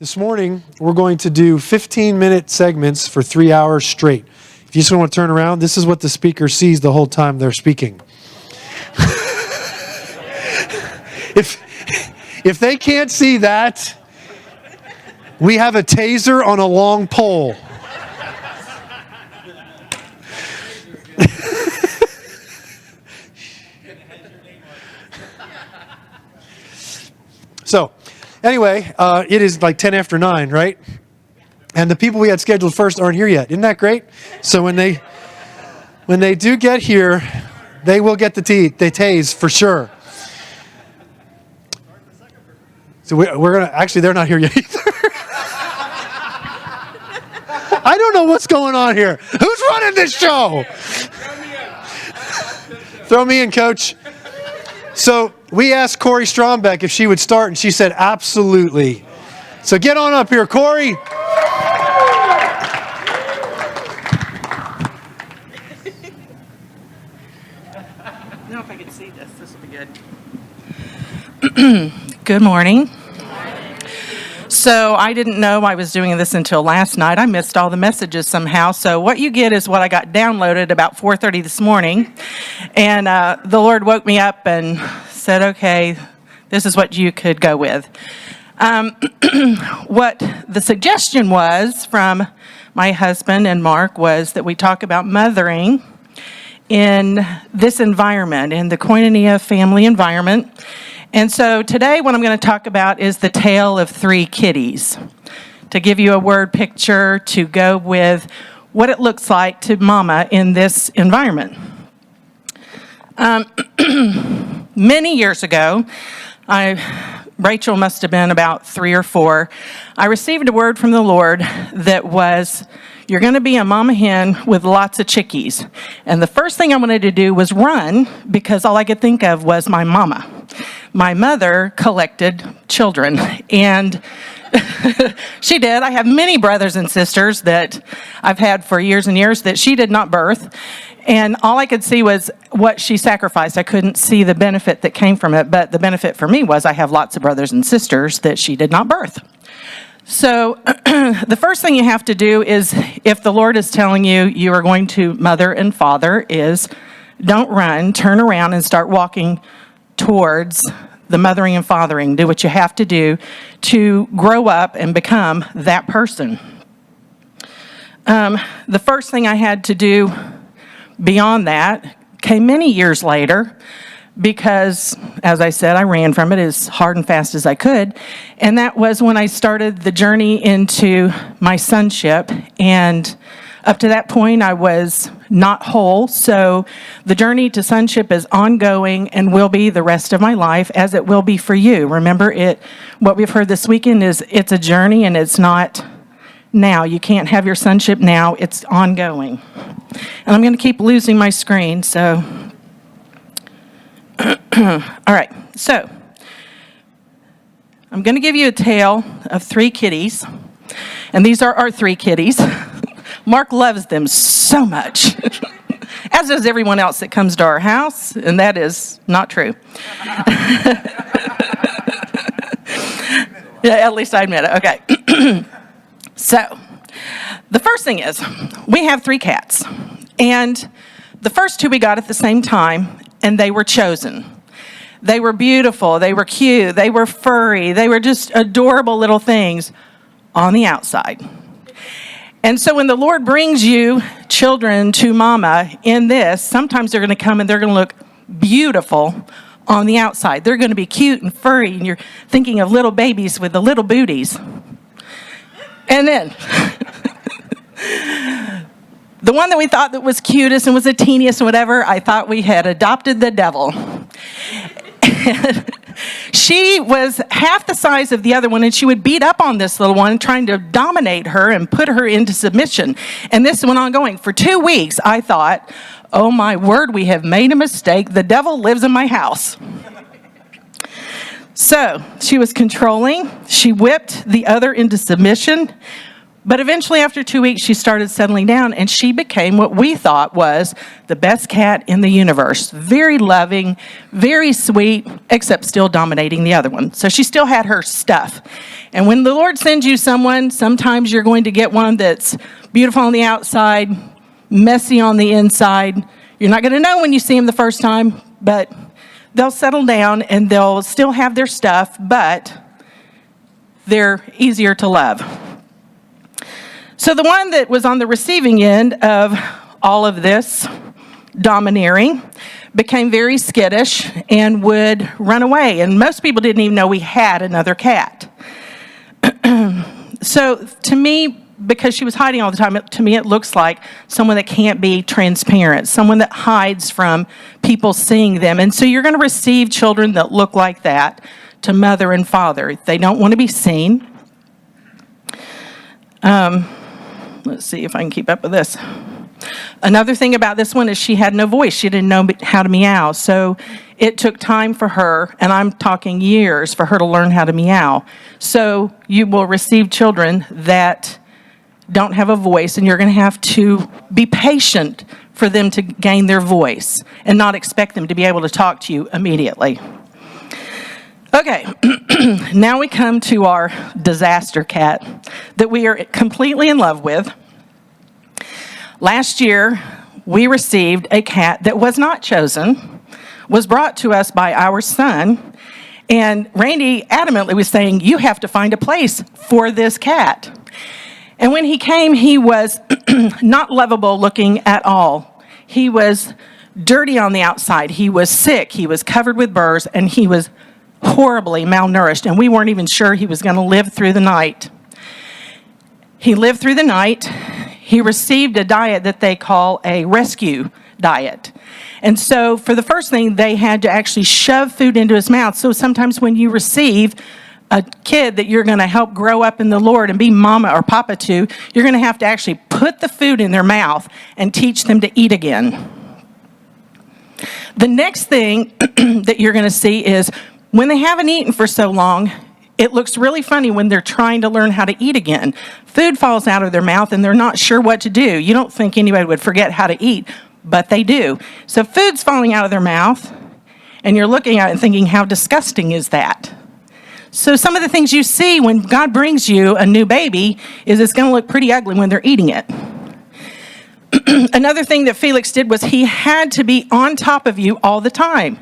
This morning, we're going to do 15-minute segments for 3 hours straight. If you just want to turn around, this is what the speaker sees the whole time they're speaking. If they can't see that, we have a taser on a long pole. So, anyway, it is like 10 after 9, right? And the people we had scheduled first aren't here yet. Isn't that great? So when they do get here, they will get the tase for sure. So we're going to, actually, they're not here yet either. I don't know what's going on here. Who's running this show? Throw me in, Coach. So we asked Corey Strombeck if she would start, and she said absolutely. So get on up here, Corey. Now if I could see this will be good. Good morning. So I didn't know I was doing this until last night. I missed all the messages somehow. So what you get is what I got downloaded about 4:30 this morning. And the Lord woke me up and said, okay, this is what you could go with. What the suggestion was from my husband and Mark was that we talk about mothering in this environment, in the Koinonia family environment. And so today what I'm going to talk about is the tale of three kitties, to give you a word picture to go with what it looks like to mama in this environment. Many years ago, Rachel must have been about 3 or 4, I received a word from the Lord that was, you're going to be a mama hen with lots of chickies. And the first thing I wanted to do was run, because all I could think of was my mama. My mother collected children, and she did. I have many brothers and sisters that I've had for years and years that she did not birth. And all I could see was what she sacrificed. I couldn't see the benefit that came from it, but the benefit for me was I have lots of brothers and sisters that she did not birth. So the first thing you have to do is, if the Lord is telling you you are going to mother and father, is don't run, turn around and start walking towards the mothering and fathering. Do what you have to do to grow up and become that person. The first thing I had to do beyond that came many years later, because, as I said, I ran from it as hard and fast as I could. And that was when I started the journey into my sonship. And up to that point, I was not whole. So the journey to sonship is ongoing and will be the rest of my life, as it will be for you. Remember, what we've heard this weekend is it's a journey, and it's not now. You can't have your sonship now. It's ongoing. And I'm going to keep losing my screen, so... All right, so I'm going to give you a tale of 3 kitties, and these are our 3 kitties. Mark loves them so much, as does everyone else that comes to our house, and that is not true. Yeah, at least I admit it. Okay. So the first thing is, we have 3 cats, and the first 2 we got at the same time, and they were chosen. They were beautiful, they were cute, they were furry, they were just adorable little things on the outside. And so when the Lord brings you children to mama in this, sometimes they're going to come and they're going to look beautiful on the outside. They're going to be cute and furry, and you're thinking of little babies with the little booties. And then the one that we thought that was cutest and was the teeniest and whatever, I thought we had adopted the devil. She was half the size of the other one, and she would beat up on this little one, trying to dominate her and put her into submission. And this went on going. For 2 weeks, I thought, oh my word, we have made a mistake. The devil lives in my house. So she was controlling. She whipped the other into submission. But eventually, after 2 weeks, she started settling down, and she became what we thought was the best cat in the universe. Very loving, very sweet, except still dominating the other one. So she still had her stuff. And when the Lord sends you someone, sometimes you're going to get one that's beautiful on the outside, messy on the inside. You're not going to know when you see them the first time, but they'll settle down and they'll still have their stuff, but they're easier to love. So the one that was on the receiving end of all of this domineering became very skittish and would run away. And most people didn't even know we had another cat. So to me, because she was hiding all the time, to me it looks like someone that can't be transparent, someone that hides from people seeing them. And so you're going to receive children that look like that to mother and father. They don't want to be seen. Let's see if I can keep up with this. Another thing about this one is she had no voice. She didn't know how to meow. So it took time for her, and I'm talking years, for her to learn how to meow. So you will receive children that don't have a voice, and you're going to have to be patient for them to gain their voice and not expect them to be able to talk to you immediately. Okay, now we come to our disaster cat that we are completely in love with. Last year, we received a cat that was not chosen, was brought to us by our son, and Randy adamantly was saying, you have to find a place for this cat. And when he came, he was not lovable looking at all. He was dirty on the outside. He was sick. He was covered with burrs, and he was horribly malnourished, and we weren't even sure he was going to live through the night. He lived through the night. He received a diet that they call a rescue diet. And so for the first thing, they had to actually shove food into his mouth. So sometimes when you receive a kid that you're going to help grow up in the Lord and be mama or papa to, you're going to have to actually put the food in their mouth and teach them to eat again. The next thing that you're going to see is when they haven't eaten for so long, it looks really funny when they're trying to learn how to eat again. Food falls out of their mouth and they're not sure what to do. You don't think anybody would forget how to eat, but they do. So food's falling out of their mouth, and you're looking at it and thinking, how disgusting is that? So some of the things you see when God brings you a new baby is it's going to look pretty ugly when they're eating it. Another thing that Felix did was he had to be on top of you all the time.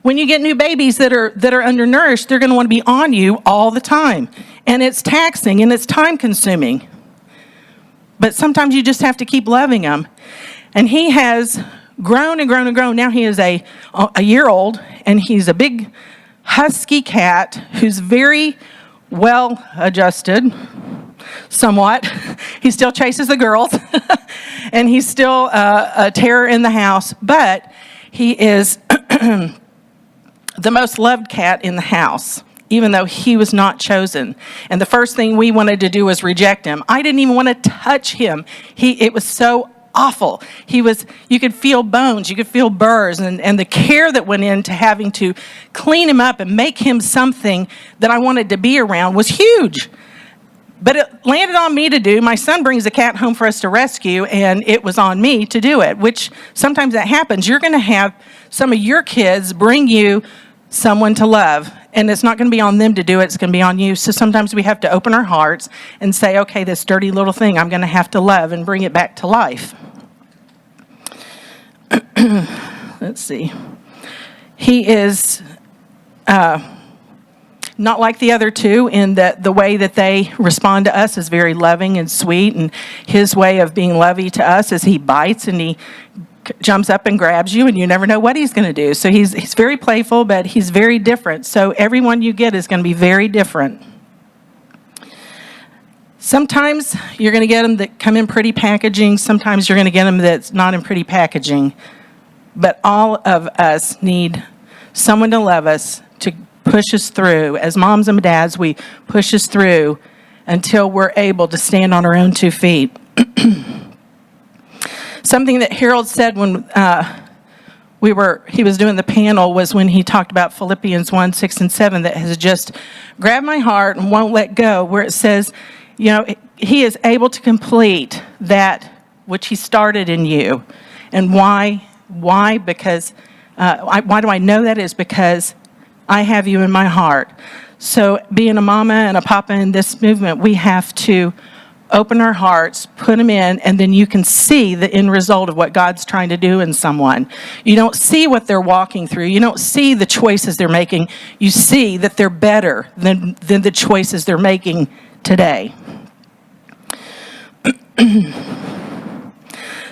When you get new babies that are undernourished, they're going to want to be on you all the time. And it's taxing and it's time consuming. But sometimes you just have to keep loving them. And he has grown and grown and grown. Now he is a year old, and he's a big husky cat who's very well adjusted, somewhat. He still chases the girls, and he's still a terror in the house, but he is the most loved cat in the house, even though he was not chosen. And the first thing we wanted to do was reject him. I didn't even want to touch him. It was so awful. You could feel bones, you could feel burrs, and the care that went into having to clean him up and make him something that I wanted to be around was huge. But it landed on me to do. My son brings a cat home for us to rescue, and it was on me to do it, which sometimes that happens. You're going to have some of your kids bring you someone to love, and it's not going to be on them to do it. It's going to be on you. So sometimes we have to open our hearts and say, okay, this dirty little thing I'm going to have to love and bring it back to life. Let's see. He is not like the other two in that the way that they respond to us is very loving and sweet, and his way of being lovey to us is he bites and he jumps up and grabs you, and you never know what he's going to do. So he's very playful, but he's very different. So everyone you get is going to be very different. Sometimes you're going to get them that come in pretty packaging. Sometimes you're going to get them that's not in pretty packaging. But all of us need someone to love us, to push us through. As moms and dads, we push us through until we're able to stand on our own 2 feet. Something that Harold said when he was doing the panel was when he talked about Philippians 1, 6, and 7 that has just grabbed my heart and won't let go, where it says, He is able to complete that which he started in you. And why? Because, why do I know that? Is because I have you in my heart. So being a mama and a papa in this movement, we have to open our hearts, put them in, and then you can see the end result of what God's trying to do in someone. You don't see what they're walking through. You don't see the choices they're making. You see that they're better than the choices they're making today.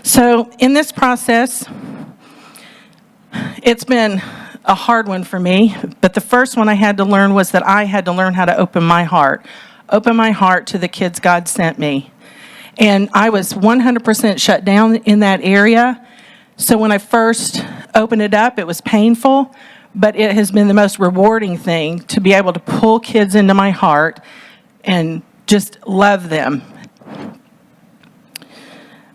So in this process, it's been a hard one for me, but the first one I had to learn was that I had to learn how to open my heart to the kids God sent me. And I was 100% shut down in that area. So when I first opened it up, it was painful, but it has been the most rewarding thing to be able to pull kids into my heart and just love them.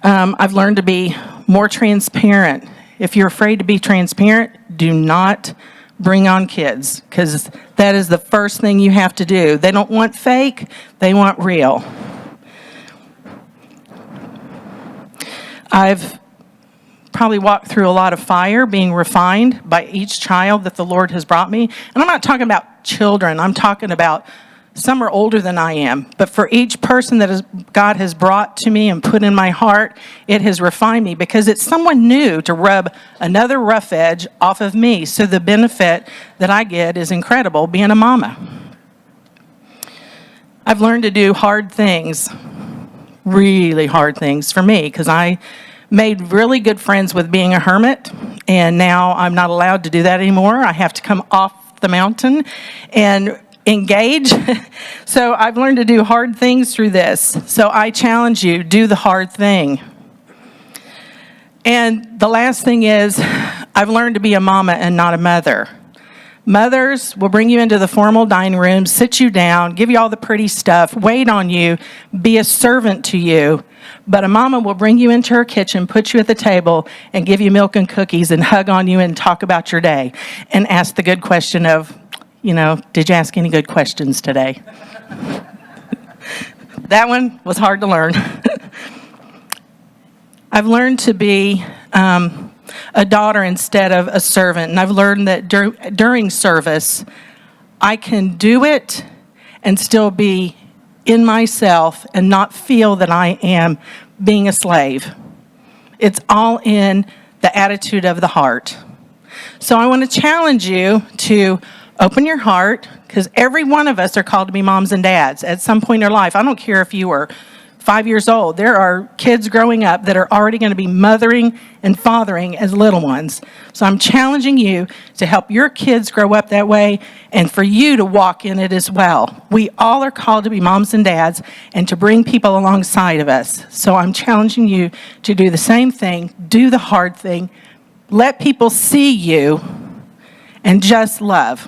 I've learned to be more transparent. If you're afraid to be transparent, do not bring on kids, because that is the first thing you have to do. They don't want fake, they want real. I've probably walked through a lot of fire, being refined by each child that the Lord has brought me. And I'm not talking about children, I'm talking about some are older than I am, but for each person that God has brought to me and put in my heart, it has refined me, because it's someone new to rub another rough edge off of me. So the benefit that I get is incredible being a mama. I've learned to do hard things, really hard things for me, because I made really good friends with being a hermit, and now I'm not allowed to do that anymore. I have to come off the mountain and engage. So I've learned to do hard things through this. So I challenge you, do the hard thing. And the last thing is, I've learned to be a mama and not a mother. Mothers will bring you into the formal dining room, sit you down, give you all the pretty stuff, wait on you, be a servant to you. But a mama will bring you into her kitchen, put you at the table, and give you milk and cookies and hug on you and talk about your day and ask the good question of, did you ask any good questions today? That one was hard to learn. I've learned to be a daughter instead of a servant. And I've learned that during service, I can do it and still be in myself and not feel that I am being a slave. It's all in the attitude of the heart. So I want to challenge you to open your heart, because every one of us are called to be moms and dads at some point in our life. I don't care if you are 5 years old. There are kids growing up that are already going to be mothering and fathering as little ones. So I'm challenging you to help your kids grow up that way and for you to walk in it as well. We all are called to be moms and dads and to bring people alongside of us. So I'm challenging you to do the same thing, do the hard thing, let people see you, and just love.